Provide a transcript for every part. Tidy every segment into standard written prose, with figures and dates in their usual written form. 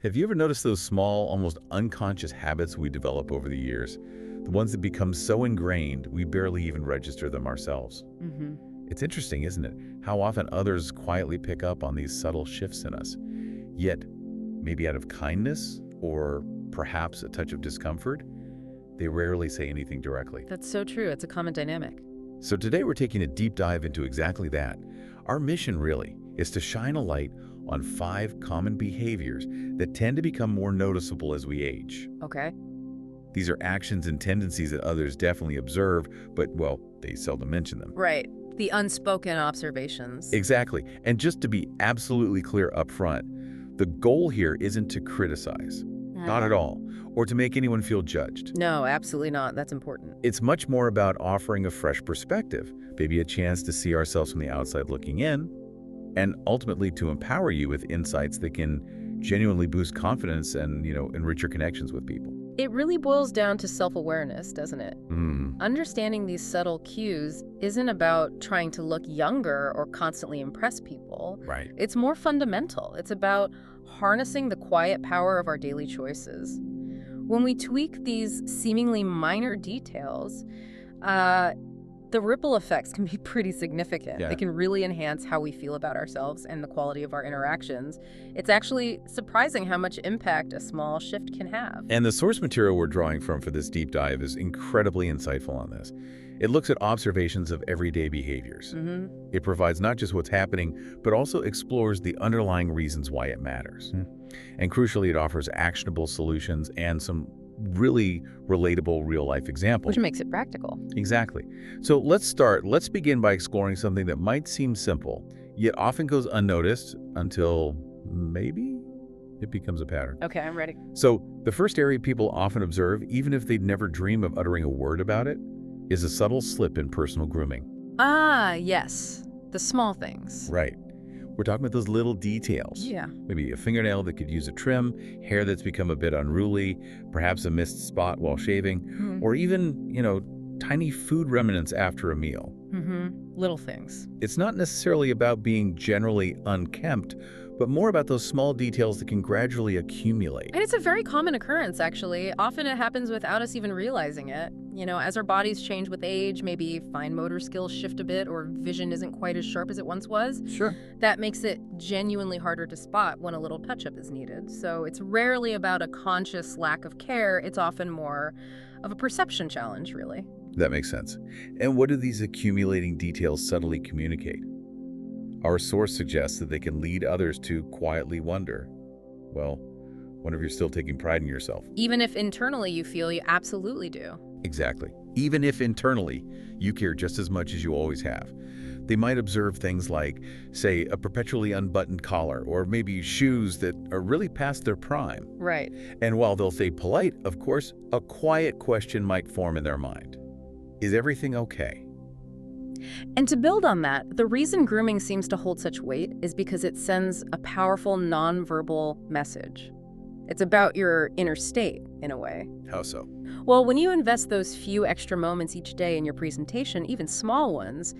Have you ever noticed those small, almost unconscious habits we develop over the years? The ones that become so ingrained, we barely even register them ourselves. Hmm. It's interesting, isn't it? How often others quietly pick up on these subtle shifts in us. Yet, maybe out of kindness or perhaps a touch of discomfort, they rarely say anything directly. That's so true. It's a common dynamic. So today we're taking a deep dive into exactly that. Our mission really is to shine a light on 5 common behaviors that tend to become more noticeable as we age. Okay. These are actions and tendencies that others definitely observe, but, well, they seldom mention them. Right. The unspoken observations. Exactly. And just to be absolutely clear up front, the goal here isn't to criticize, not at all, or to make anyone feel judged. No, absolutely not. That's important. It's much more about offering a fresh perspective, maybe a chance to see ourselves from the outside looking in, and ultimately to empower you with insights that can genuinely boost confidence and, enrich your connections with people. It really boils down to self-awareness, doesn't it? Understanding these subtle cues isn't about trying to look younger or constantly impress people. Right. It's more fundamental. It's about harnessing the quiet power of our daily choices. When we tweak these seemingly minor details, the ripple effects can be pretty significant. Yeah. They can really enhance how we feel about ourselves and the quality of our interactions. It's actually surprising how much impact a small shift can have. And the source material we're drawing from for this deep dive is incredibly insightful on this. It looks at observations of everyday behaviors. It provides not just what's happening, but also explores the underlying reasons why it matters. And crucially, it offers actionable solutions and some really relatable real-life examples. Which makes it practical. Exactly. So let's begin by exploring something that might seem simple, yet often goes unnoticed until maybe it becomes a pattern. Okay, I'm ready. So the first area people often observe, even if they'd never dream of uttering a word about it, is a subtle slip in personal grooming. Ah, yes. The small things. Right. We're talking about those little details. Yeah. Maybe a fingernail that could use a trim, hair that's become a bit unruly, perhaps a missed spot while shaving, or even, tiny food remnants after a meal. Little things. It's not necessarily about being generally unkempt, but more about those small details that can gradually accumulate. And it's a very common occurrence, actually. Often it happens without us even realizing it. As our bodies change with age, maybe fine motor skills shift a bit or vision isn't quite as sharp as it once was. Sure. That makes it genuinely harder to spot when a little touch-up is needed. So it's rarely about a conscious lack of care. It's often more of a perception challenge, really. That makes sense. And what do these accumulating details subtly communicate? Our source suggests that they can lead others to quietly wonder, well, wonder if you're still taking pride in yourself. Even if internally you feel you absolutely do. Exactly. Even if internally you care just as much as you always have. They might observe things like, say, a perpetually unbuttoned collar, or maybe shoes that are really past their prime. Right. And while they'll stay polite, of course, a quiet question might form in their mind. Is everything okay? And to build on that, the reason grooming seems to hold such weight is because it sends a powerful nonverbal message. It's about your inner state, in a way. How so? Well, when you invest those few extra moments each day in your presentation, even small ones,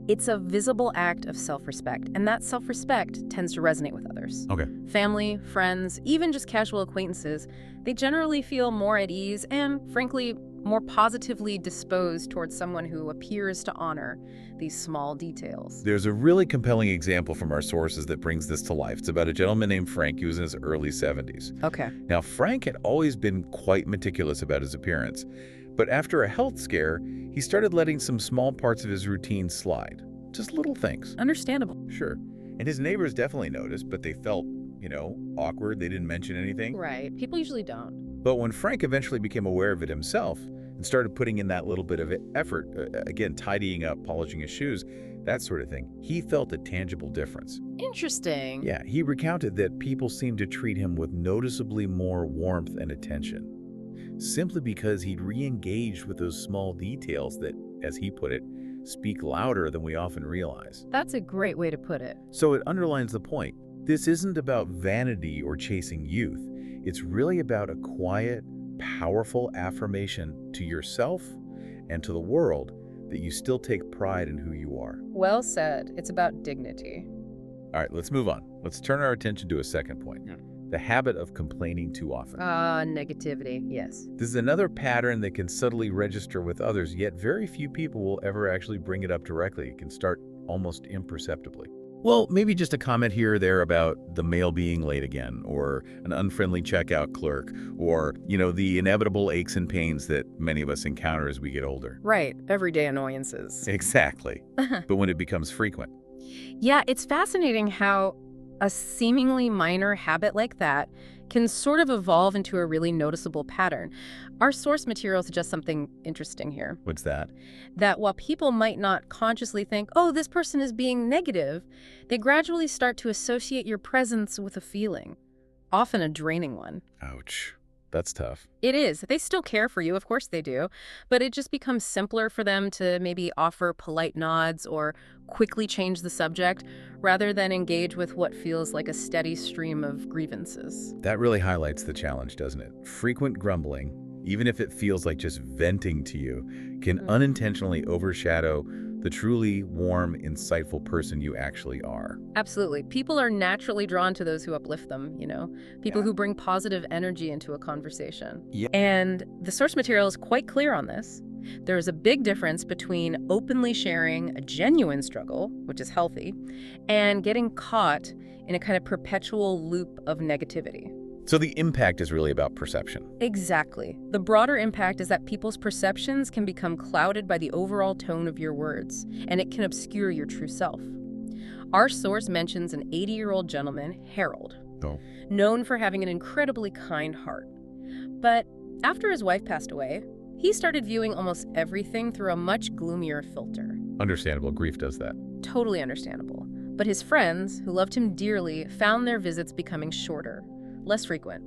it's a visible act of self-respect, and that self-respect tends to resonate with others. Okay. Family, friends, even just casual acquaintances, they generally feel more at ease and, frankly, more positively disposed towards someone who appears to honor these small details. There's a really compelling example from our sources that brings this to life. It's about a gentleman named Frank. He was in his early 70s. Okay. Now, Frank had always been quite meticulous about his appearance, but after a health scare, he started letting some small parts of his routine slide. Just little things. Understandable. Sure. And his neighbors definitely noticed, but they felt, awkward. They didn't mention anything. Right. People usually don't. But when Frank eventually became aware of it himself and started putting in that little bit of effort, again, tidying up, polishing his shoes, that sort of thing, he felt a tangible difference. Interesting. Yeah, he recounted that people seemed to treat him with noticeably more warmth and attention, simply because he'd re-engaged with those small details that, as he put it, speak louder than we often realize. That's a great way to put it. So it underlines the point. This isn't about vanity or chasing youth. It's really about a quiet, powerful affirmation to yourself and to the world that you still take pride in who you are. Well said. It's about dignity. All right, let's move on. Let's turn our attention to a second point. The habit of complaining too often. Negativity, yes. This is another pattern that can subtly register with others, yet very few people will ever actually bring it up directly. It can start almost imperceptibly. Well, maybe just a comment here or there about the mail being late again, or an unfriendly checkout clerk, or, the inevitable aches and pains that many of us encounter as we get older. Right, everyday annoyances. Exactly. But when it becomes frequent. Yeah, it's fascinating how a seemingly minor habit like that can sort of evolve into a really noticeable pattern. Our source material suggests something interesting here. What's that? That while people might not consciously think, oh, this person is being negative, they gradually start to associate your presence with a feeling, often a draining one. Ouch. That's tough. It is. They still care for you, of course they do, but it just becomes simpler for them to maybe offer polite nods or quickly change the subject rather than engage with what feels like a steady stream of grievances. That really highlights the challenge, doesn't it? Frequent grumbling, even if it feels like just venting to you, can unintentionally overshadow the truly warm, insightful person you actually are. Absolutely. People are naturally drawn to those who uplift them, people who bring positive energy into a conversation. Yeah. And the source material is quite clear on this. There is a big difference between openly sharing a genuine struggle, which is healthy, and getting caught in a kind of perpetual loop of negativity. So the impact is really about perception. Exactly. The broader impact is that people's perceptions can become clouded by the overall tone of your words, and it can obscure your true self. Our source mentions an 80-year-old gentleman, Harold, known for having an incredibly kind heart. But after his wife passed away, he started viewing almost everything through a much gloomier filter. Understandable. Grief does that. Totally understandable. But his friends, who loved him dearly, found their visits becoming shorter, less frequent.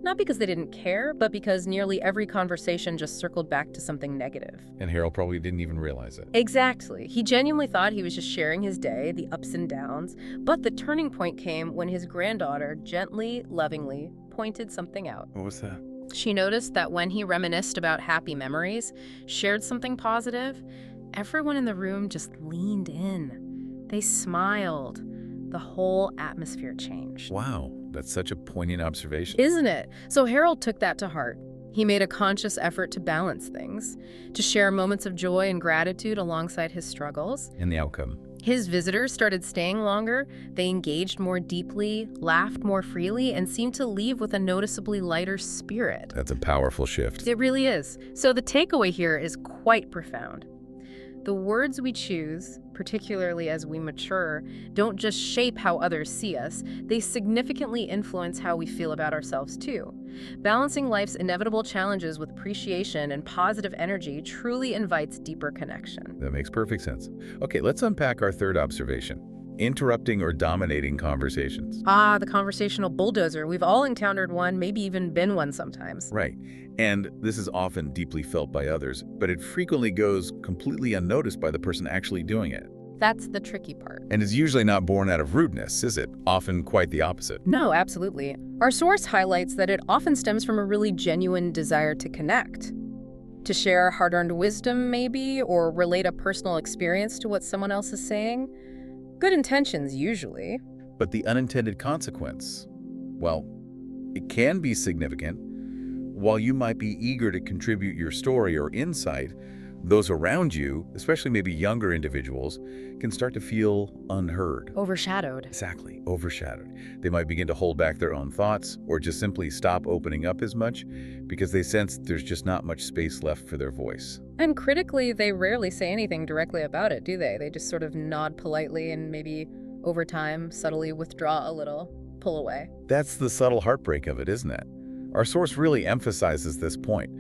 Not because they didn't care, but because nearly every conversation just circled back to something negative. And Harold probably didn't even realize it. Exactly. He genuinely thought he was just sharing his day, the ups and downs. But the turning point came when his granddaughter gently, lovingly pointed something out. What was that? She noticed that when he reminisced about happy memories, shared something positive, everyone in the room just leaned in. They smiled. The whole atmosphere changed. Wow, that's such a poignant observation. Isn't it? So Harold took that to heart. He made a conscious effort to balance things, to share moments of joy and gratitude alongside his struggles. And the outcome? His visitors started staying longer, they engaged more deeply, laughed more freely, and seemed to leave with a noticeably lighter spirit. That's a powerful shift. It really is. So the takeaway here is quite profound. The words we choose, particularly as we mature, don't just shape how others see us, they significantly influence how we feel about ourselves too. Balancing life's inevitable challenges with appreciation and positive energy truly invites deeper connection. That makes perfect sense. Okay, let's unpack our third observation. Interrupting or dominating conversations. The conversational bulldozer. We've all encountered one, maybe even been one sometimes. Right. And this is often deeply felt by others, but it frequently goes completely unnoticed by the person actually doing it. That's the tricky part. And it's usually not born out of rudeness, is it? Often quite the opposite. No, absolutely. Our source highlights that it often stems from a really genuine desire to connect. To share hard-earned wisdom, maybe, or relate a personal experience to what someone else is saying. Good intentions, usually. But the unintended consequence, well, it can be significant. While you might be eager to contribute your story or insight, those around you, especially maybe younger individuals, can start to feel unheard. Overshadowed. Exactly, overshadowed. They might begin to hold back their own thoughts or just simply stop opening up as much because they sense there's just not much space left for their voice. And critically, they rarely say anything directly about it, do they? They just sort of nod politely and maybe, over time, subtly withdraw a little, pull away. That's the subtle heartbreak of it, isn't it? Our source really emphasizes this point.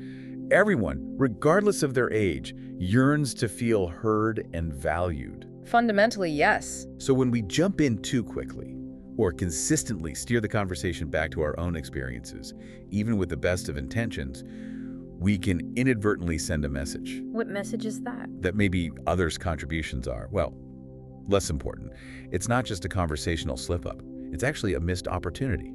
Everyone, regardless of their age, yearns to feel heard and valued. Fundamentally, yes. So when we jump in too quickly, or consistently steer the conversation back to our own experiences, even with the best of intentions, we can inadvertently send a message. What message is that? That maybe others' contributions are, well, less important. It's not just a conversational slip-up. It's actually a missed opportunity.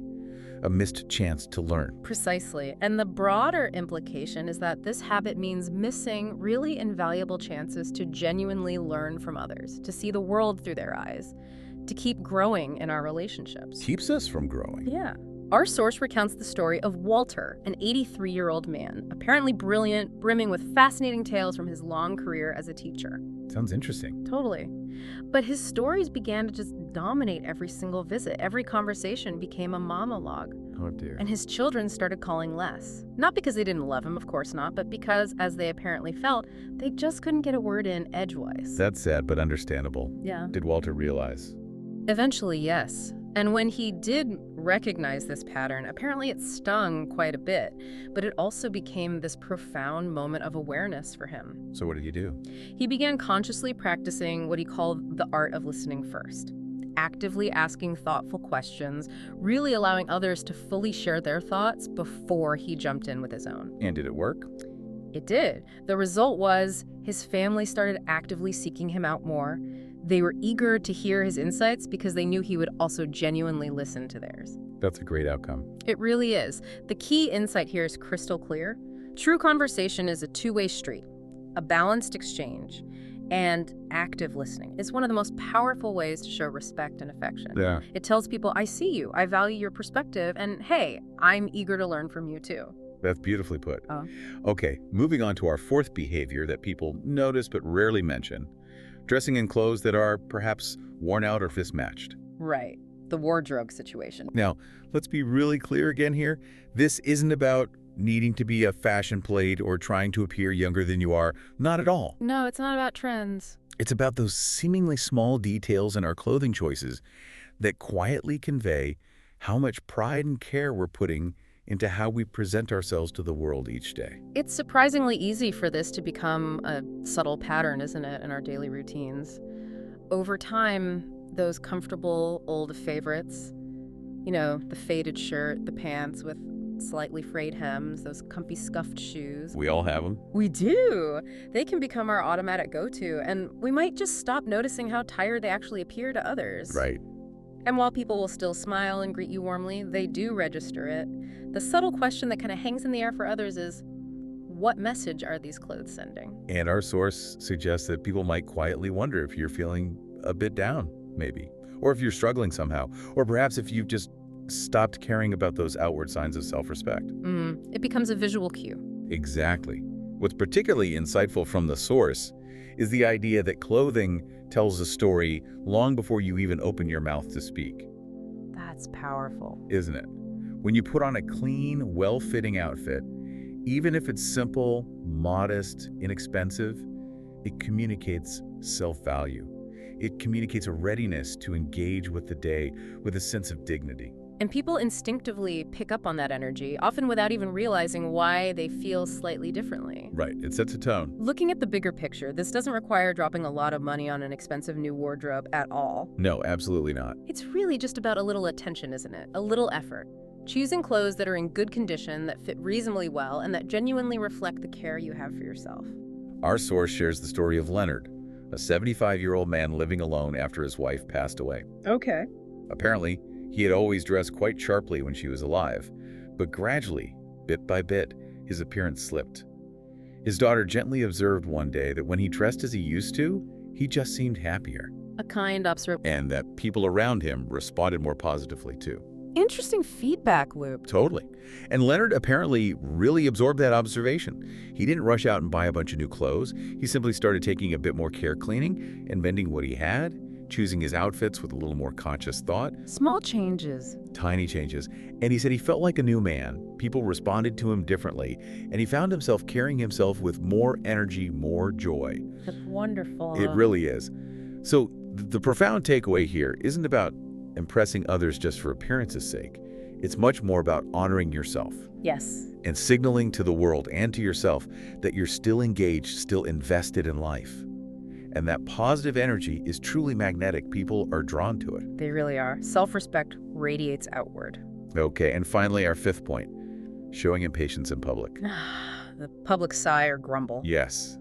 A missed chance to learn. Precisely. And the broader implication is that this habit means missing really invaluable chances to genuinely learn from others, to see the world through their eyes, to keep growing in our relationships. Keeps us from growing. Yeah. Our source recounts the story of Walter, an 83-year-old man, apparently brilliant, brimming with fascinating tales from his long career as a teacher. Sounds interesting. Totally. But his stories began to just dominate every single visit. Every conversation became a monologue. Oh, dear. And his children started calling less. Not because they didn't love him, of course not, but because, as they apparently felt, they just couldn't get a word in edgewise. That's sad, but understandable. Yeah. Did Walter realize? Eventually, yes. And when he did recognize this pattern, apparently it stung quite a bit, but it also became this profound moment of awareness for him. So what did he do? He began consciously practicing what he called the art of listening first, actively asking thoughtful questions, really allowing others to fully share their thoughts before he jumped in with his own. And did it work? It did. The result was his family started actively seeking him out more. They were eager to hear his insights because they knew he would also genuinely listen to theirs. That's a great outcome. It really is. The key insight here is crystal clear. True conversation is a two-way street, a balanced exchange, and active listening is one of the most powerful ways to show respect and affection. Yeah. It tells people, I see you, I value your perspective, and hey, I'm eager to learn from you too. That's beautifully put. Oh. Okay, moving on to our fourth behavior that people notice but rarely mention. Dressing in clothes that are perhaps worn out or mismatched. Right. The wardrobe situation. Now, let's be really clear again here. This isn't about needing to be a fashion plate or trying to appear younger than you are. Not at all. No, it's not about trends. It's about those seemingly small details in our clothing choices that quietly convey how much pride and care we're putting into how we present ourselves to the world each day. It's surprisingly easy for this to become a subtle pattern, isn't it, in our daily routines. Over time, those comfortable old favorites, the faded shirt, the pants with slightly frayed hems, those comfy scuffed shoes. We all have them. We do. They can become our automatic go-to, and we might just stop noticing how tired they actually appear to others. Right. And while people will still smile and greet you warmly, they do register it. The subtle question that kind of hangs in the air for others is, what message are these clothes sending? And our source suggests that people might quietly wonder if you're feeling a bit down, maybe, or if you're struggling somehow, or perhaps if you've just stopped caring about those outward signs of self-respect. It becomes a visual cue. Exactly. What's particularly insightful from the source is the idea that clothing tells a story long before you even open your mouth to speak. That's powerful. Isn't it? When you put on a clean, well-fitting outfit, even if it's simple, modest, inexpensive, it communicates self-value. It communicates a readiness to engage with the day with a sense of dignity. And people instinctively pick up on that energy, often without even realizing why they feel slightly differently. Right, it sets a tone. Looking at the bigger picture, this doesn't require dropping a lot of money on an expensive new wardrobe at all. No, absolutely not. It's really just about a little attention, isn't it? A little effort. Choosing clothes that are in good condition, that fit reasonably well, and that genuinely reflect the care you have for yourself. Our source shares the story of Leonard, a 75-year-old man living alone after his wife passed away. Okay. Apparently, he had always dressed quite sharply when she was alive, but gradually, bit by bit, his appearance slipped. His daughter gently observed one day that when he dressed as he used to, he just seemed happier. A kind observation. And that people around him responded more positively too. Interesting feedback loop. Totally. And Leonard apparently really absorbed that observation. He didn't rush out and buy a bunch of new clothes. He simply started taking a bit more care cleaning and mending what he had, choosing his outfits with a little more conscious thought. Small changes. Tiny changes. And he said he felt like a new man. People responded to him differently, and he found himself carrying himself with more energy, more joy. That's wonderful. It really is. So the profound takeaway here isn't about impressing others just for appearance's sake. It's much more about honoring yourself. Yes. And signaling to the world and to yourself that you're still engaged, still invested in life. And that positive energy is truly magnetic. People are drawn to it. They really are. Self-respect radiates outward. Okay, and finally, our fifth point, showing impatience in public. The public sigh or grumble. Yes.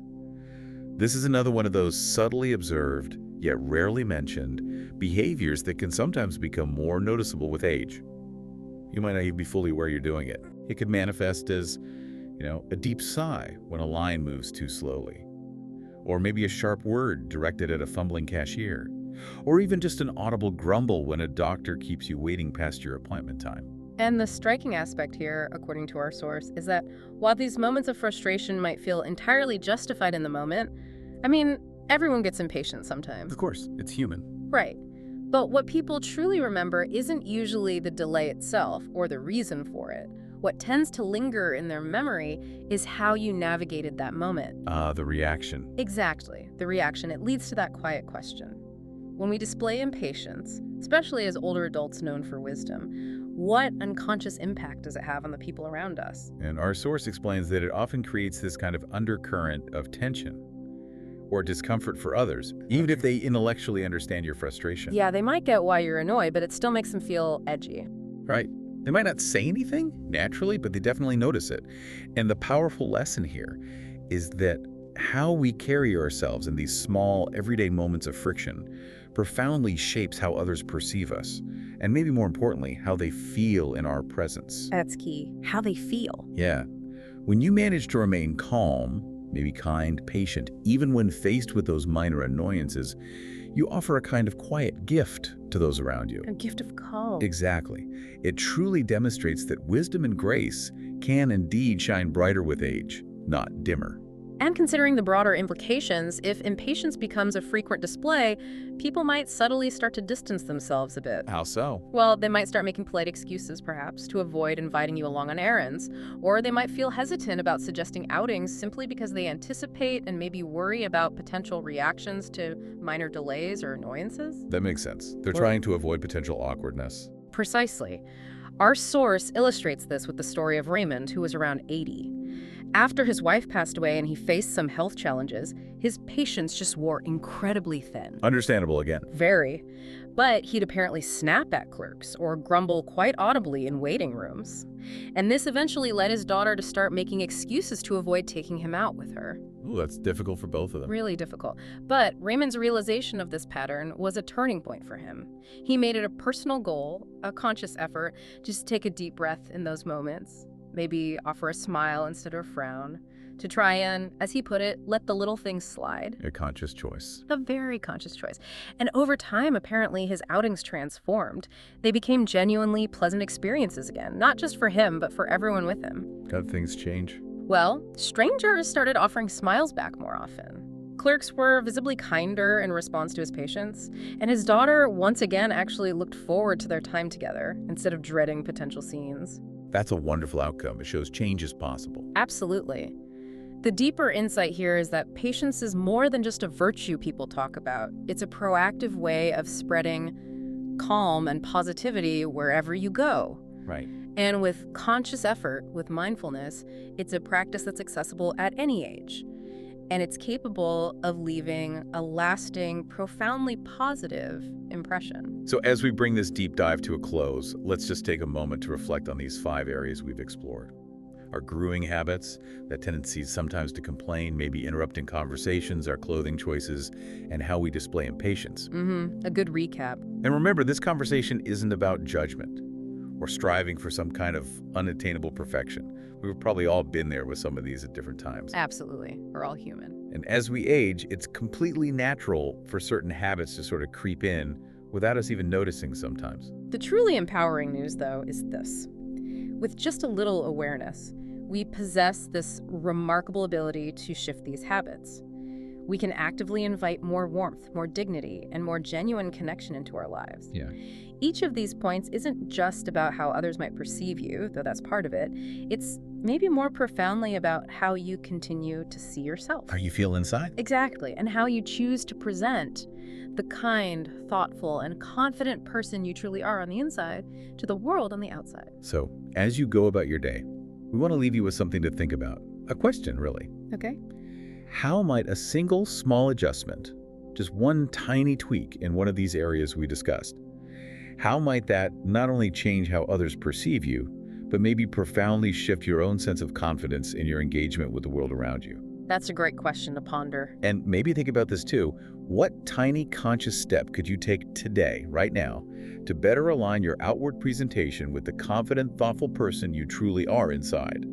This is another one of those subtly observed, yet rarely mentioned, behaviors that can sometimes become more noticeable with age. You might not even be fully aware you're doing it. It could manifest as, a deep sigh when a line moves too slowly. Or maybe a sharp word directed at a fumbling cashier. Or even just an audible grumble when a doctor keeps you waiting past your appointment time. And the striking aspect here, according to our source, is that while these moments of frustration might feel entirely justified in the moment, I mean, everyone gets impatient sometimes. Of course, it's human. Right. But what people truly remember isn't usually the delay itself or the reason for it. What tends to linger in their memory is how you navigated that moment. The reaction. Exactly, the reaction. It leads to that quiet question. When we display impatience, especially as older adults known for wisdom, what unconscious impact does it have on the people around us? And our source explains that it often creates this kind of undercurrent of tension or discomfort for others, even if they intellectually understand your frustration. Yeah, they might get why you're annoyed, but it still makes them feel edgy. Right. They might not say anything naturally, but they definitely notice it. And the powerful lesson here is that how we carry ourselves in these small, everyday moments of friction profoundly shapes how others perceive us, and maybe more importantly, how they feel in our presence. That's key. How they feel. Yeah. When you manage to remain calm, maybe kind, patient, even when faced with those minor annoyances, you offer a kind of quiet gift to those around you. A gift of calm. Exactly. It truly demonstrates that wisdom and grace can indeed shine brighter with age, not dimmer. And considering the broader implications, if impatience becomes a frequent display, people might subtly start to distance themselves a bit. How so? Well, they might start making polite excuses, perhaps, to avoid inviting you along on errands. Or they might feel hesitant about suggesting outings simply because they anticipate and maybe worry about potential reactions to minor delays or annoyances. That makes sense. They're trying to avoid potential awkwardness. Precisely. Our source illustrates this with the story of Raymond, who was around 80. After his wife passed away and he faced some health challenges, his patience just wore incredibly thin. Understandable again. Very. But he'd apparently snap at clerks or grumble quite audibly in waiting rooms. And this eventually led his daughter to start making excuses to avoid taking him out with her. Ooh, that's difficult for both of them. Really difficult. But Raymond's realization of this pattern was a turning point for him. He made it a personal goal, a conscious effort, just take a deep breath in those moments. Maybe offer a smile instead of a frown, to try and, as he put it, let the little things slide. A conscious choice. A very conscious choice. And over time, apparently, his outings transformed. They became genuinely pleasant experiences again, not just for him, but for everyone with him. How did things change? Well, strangers started offering smiles back more often. Clerks were visibly kinder in response to his patience, and his daughter once again actually looked forward to their time together instead of dreading potential scenes. That's a wonderful outcome. It shows change is possible. Absolutely. The deeper insight here is that patience is more than just a virtue people talk about. It's a proactive way of spreading calm and positivity wherever you go. Right. And with conscious effort, with mindfulness, it's a practice that's accessible at any age. And it's capable of leaving a lasting, profoundly positive impression. So as we bring this deep dive to a close, let's just take a moment to reflect on these 5 areas we've explored. Our grooming habits, that tendencies sometimes to complain, maybe interrupting conversations, our clothing choices, and how we display impatience. A good recap. And remember, this conversation isn't about judgment or striving for some kind of unattainable perfection. We've probably all been there with some of these at different times. Absolutely. We're all human. And as we age, it's completely natural for certain habits to sort of creep in without us even noticing sometimes. The truly empowering news, though, is this. With just a little awareness, we possess this remarkable ability to shift these habits. We can actively invite more warmth, more dignity, and more genuine connection into our lives. Yeah. Each of these points isn't just about how others might perceive you, though that's part of it. It's maybe more profoundly about how you continue to see yourself. How you feel inside? Exactly, and how you choose to present the kind, thoughtful, and confident person you truly are on the inside to the world on the outside. So, as you go about your day, we want to leave you with something to think about. A question, really. Okay. How might a single small adjustment, just one tiny tweak in one of these areas we discussed, how might that not only change how others perceive you, but maybe profoundly shift your own sense of confidence in your engagement with the world around you? That's a great question to ponder. And maybe think about this too. What tiny conscious step could you take today, right now, to better align your outward presentation with the confident, thoughtful person you truly are inside?